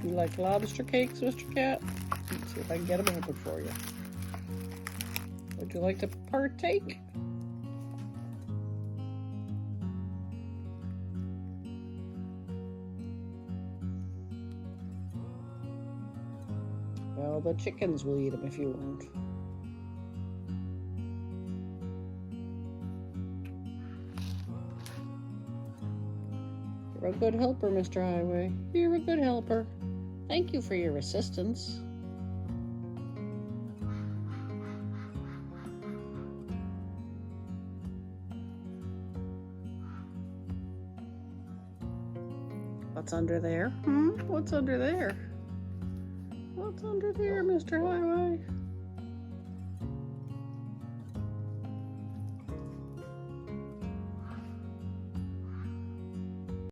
You like lobster cakes, Mr. Cat? Let's see if I can get them open for you. Would you like to partake? Well, the chickens will eat them if you won't. You're a good helper, Mr. Highway. You're a good helper. Thank you for your assistance. What's under there? What's under there? What's under there, Mr. Highway?